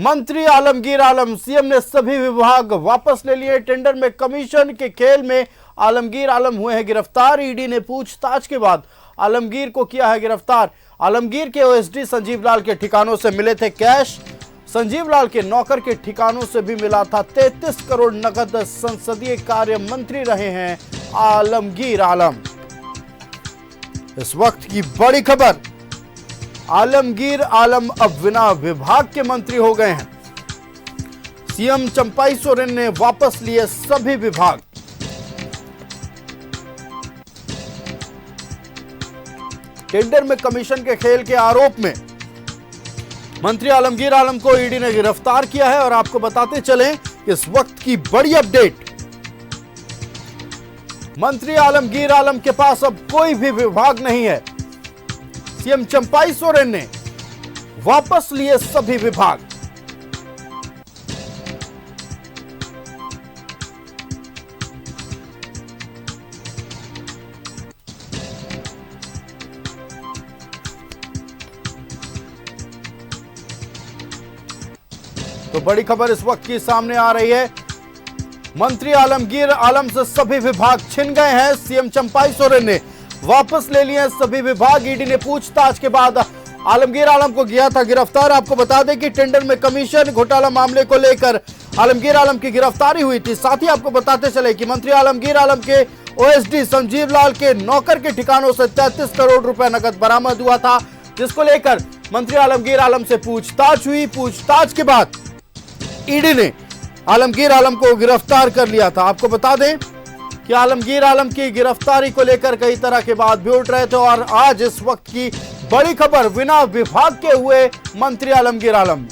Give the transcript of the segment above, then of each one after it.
मंत्री आलमगीर आलम, सीएम ने सभी विभाग वापस ले लिए। टेंडर में कमीशन के खेल में आलमगीर आलम हुए हैं गिरफ्तार। ईडी ने पूछताछ के बाद आलमगीर को किया है गिरफ्तार। आलमगीर के ओएसडी संजीव लाल के ठिकानों से मिले थे कैश। संजीव लाल के नौकर के ठिकानों से भी मिला था 33 करोड़ नकद। संसदीय कार्य मंत्री रहे हैं आलमगीर आलम। इस वक्त की बड़ी खबर, आलमगीर आलम अब बिना विभाग के मंत्री हो गए हैं। सीएम चंपाई सोरेन ने वापस लिए सभी विभाग। टेंडर में कमीशन के खेल के आरोप में मंत्री आलमगीर आलम को ईडी ने गिरफ्तार किया है। और आपको बताते चलें इस वक्त की बड़ी अपडेट, मंत्री आलमगीर आलम के पास अब कोई भी विभाग नहीं है। सीएम चंपाई सोरेन ने वापस लिए सभी विभाग। तो बड़ी खबर इस वक्त की सामने आ रही है, मंत्री आलमगीर आलम से सभी विभाग छिन गए हैं। सीएम चंपाई सोरेन ने वापस ले लिए सभी विभाग। ईडी ने पूछताछ के बाद आलमगीर आलम को किया था गिरफ्तार। आपको बता दें कि टेंडर में कमीशन घोटाला मामले को लेकर आलमगीर आलम की गिरफ्तारी हुई थी। साथ ही आपको बताते चले कि मंत्री आलमगीर आलम के ओएसडी संजीव लाल के नौकर के ठिकानों से 33 करोड़ रुपए नकद बरामद हुआ था, जिसको लेकर मंत्री आलमगीर आलम से पूछताछ हुई। पूछताछ के बाद ईडी ने आलमगीर आलम को गिरफ्तार कर लिया था। आपको बता दें कि आलमगीर आलम की गिरफ्तारी को लेकर कई तरह के बात भी उठ रहे थे। और आज इस वक्त की बड़ी खबर, बिना विभाग के हुए मंत्री आलमगीर आलम।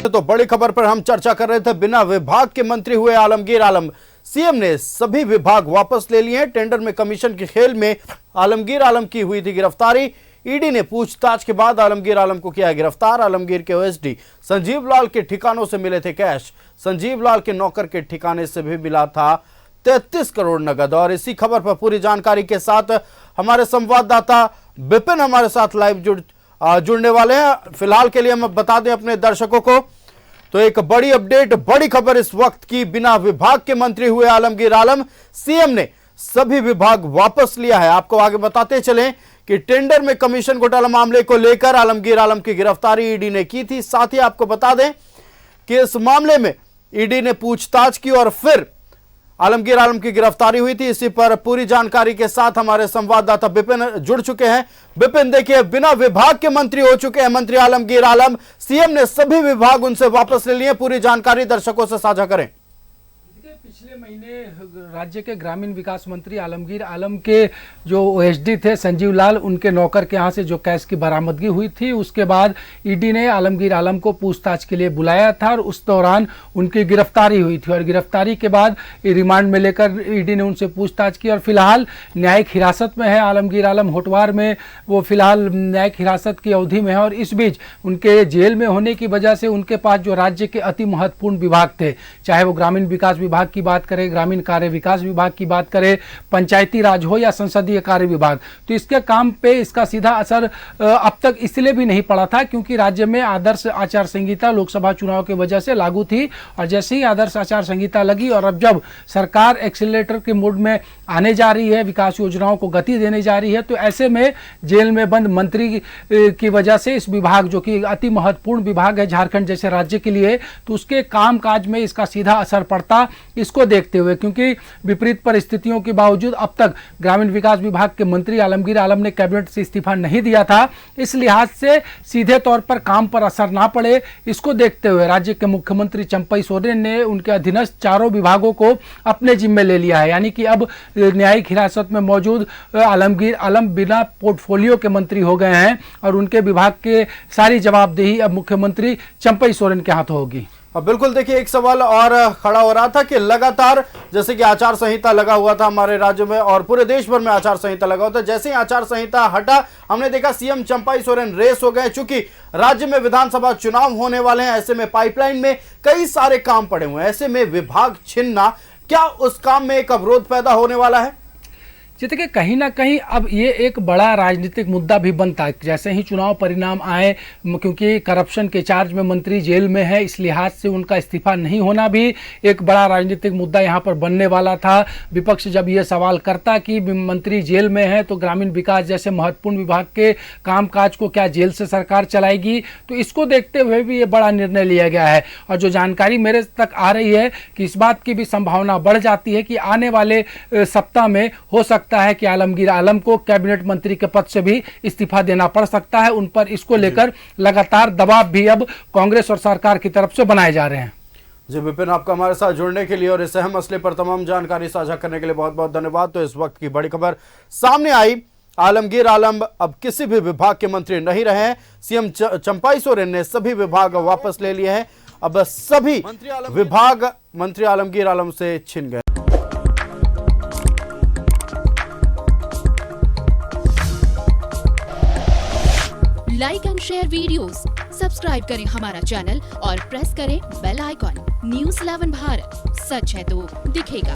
तो बड़ी खबर पर हम चर्चा कर रहे थे, बिना विभाग के मंत्री हुए आलमगीर आलम। सीएम ने सभी विभाग वापस ले लिए। टेंडर में कमीशन के खेल में आलमगीर आलम की हुई थी गिरफ्तारी। ईडी ने पूछताछ के बाद आलमगीर आलम को किया गिरफ्तार। आलमगीर के ओएसडी संजीव लाल के ठिकानों से मिले थे कैश। संजीव लाल के नौकर के ठिकाने से भी मिला था 33 करोड़ नगद। और इसी खबर पर पूरी जानकारी के साथ हमारे संवाददाता विपिन हमारे साथ लाइव जुड़ने वाले हैं। फिलहाल के लिए हम बता दें अपने दर्शकों को, तो एक बड़ी अपडेट, बड़ी खबर इस वक्त की, बिना विभाग के मंत्री हुए आलमगीर आलम। सीएम ने सभी विभाग वापस लिया है। आपको आगे बताते चलें कि टेंडर में कमीशन घोटाला मामले को लेकर आलमगीर आलम की गिरफ्तारी ईडी ने की थी। साथ ही आपको बता दें कि इस मामले में ईडी ने पूछताछ की और फिर आलमगीर आलम की गिरफ्तारी हुई थी। इसी पर पूरी जानकारी के साथ हमारे संवाददाता विपिन जुड़ चुके हैं। विपिन, देखिए, बिना विभाग के मंत्री हो चुके हैं मंत्री आलमगीर आलम। सीएम ने सभी विभाग उनसे वापस ले लिए। पूरी जानकारी दर्शकों से साझा करें। पिछले महीने राज्य के ग्रामीण विकास मंत्री आलमगीर आलम के जो ओएसडी थे संजीव लाल, उनके नौकर के यहाँ से जो कैश की बरामदगी हुई थी, उसके बाद ईडी ने आलमगीर आलम को पूछताछ के लिए बुलाया था और उस दौरान उनकी गिरफ्तारी हुई थी। और गिरफ्तारी के बाद रिमांड में लेकर ईडी ने उनसे पूछताछ की और फिलहाल न्यायिक हिरासत में है आलमगीर आलम। होटवार में वो फिलहाल न्यायिक हिरासत की अवधि में है। और इस बीच उनके जेल में होने की वजह से उनके पास जो राज्य के अति महत्वपूर्ण विभाग थे, चाहे वो ग्रामीण विकास विभाग की बात करें, ग्रामीण कार्य विकास विभाग की बात करें, पंचायती राज हो या संसदीय कार्य विभाग, तो इसके काम पे इसका सीधा असर अब तक इसलिए भी नहीं पड़ा था क्योंकि राज्य में आदर्श आचार संहिता लोकसभा चुनाव की वजह से लागू थी। और जैसे ही आदर्श आचार संहिता लगी और अब जब सरकार एक्सीलरेटर के मोड में आने जा रही है, विकास योजनाओं को गति देने जा रही है, तो ऐसे में जेल में बंद मंत्री की वजह से इस विभाग, जो कि अति महत्वपूर्ण विभाग है झारखंड जैसे राज्य के लिए, तो उसके कामकाज में इसका सीधा असर पड़ता। इसको देखते हुए, क्योंकि विपरीत परिस्थितियों के बावजूद अब तक ग्रामीण विकास विभाग के मंत्री आलमगीर आलम ने कैबिनेट से इस्तीफा नहीं दिया था, इस लिहाज से सीधे तौर पर काम पर असर ना पड़े, इसको देखते हुए राज्य के मुख्यमंत्री चंपाई सोरेन ने उनके अधीनस्थ चारों विभागों को अपने जिम्मे ले लिया है। यानी कि अब न्यायिक हिरासत में मौजूद आलमगीर आलम बिना पोर्टफोलियो के मंत्री हो गए हैं और उनके विभाग के सारी जवाबदेही अब मुख्यमंत्री चंपाई सोरेन के हाथों होगी। अब बिल्कुल, देखिए, एक सवाल और खड़ा हो रहा था कि लगातार जैसे कि आचार संहिता लगा हुआ था हमारे राज्य में और पूरे देश भर में आचार संहिता लगा हुआ था, जैसे ही आचार संहिता हटा हमने देखा सीएम चंपाई सोरेन रेस हो गए। चूंकि राज्य में विधानसभा चुनाव होने वाले हैं, ऐसे में पाइपलाइन में कई सारे काम पड़े हुए हैं, ऐसे में विभाग छिनना, क्या उस काम में एक अवरोध पैदा होने वाला है? जैसे कि कहीं ना कहीं अब ये एक बड़ा राजनीतिक मुद्दा भी बनता है जैसे ही चुनाव परिणाम आए, क्योंकि करप्शन के चार्ज में मंत्री जेल में है, इस लिहाज से उनका इस्तीफा नहीं होना भी एक बड़ा राजनीतिक मुद्दा यहाँ पर बनने वाला था। विपक्ष जब ये सवाल करता कि मंत्री जेल में है तो ग्रामीण विकास जैसे महत्वपूर्ण विभाग के कामकाज को क्या जेल से सरकार चलाएगी, तो इसको देखते हुए भी ये बड़ा निर्णय लिया गया है। और जो जानकारी मेरे तक आ रही है कि इस बात की भी संभावना बढ़ जाती है कि आने वाले सप्ताह में हो सकता है कि आलमगीर आलम को कैबिनेट मंत्री के पद से भी इस्तीफा देना पड़ सकता है। उन पर इसको लेकर लगातार दबाव भी अब कांग्रेस और सरकार की तरफ से बनाए जा रहे हैं। जी विपिन, आपका हमारे साथ जुड़ने के लिए और इस अहम मसले पर तमाम जानकारी साझा करने के लिए बहुत बहुत धन्यवाद। तो इस वक्त की बड़ी खबर सामने आई, आलमगीर आलम अब किसी भी विभाग के मंत्री नहीं रहे हैं। सीएम चंपाई सोरेन ने सभी विभाग वापस ले लिए हैं। अब सभी विभाग मंत्री आलमगीर आलम से छिन गए। Like and share videos, subscribe करें हमारा चैनल और प्रेस करें बेल आइकॉन। न्यूज़ 11 भारत, सच है तो दिखेगा।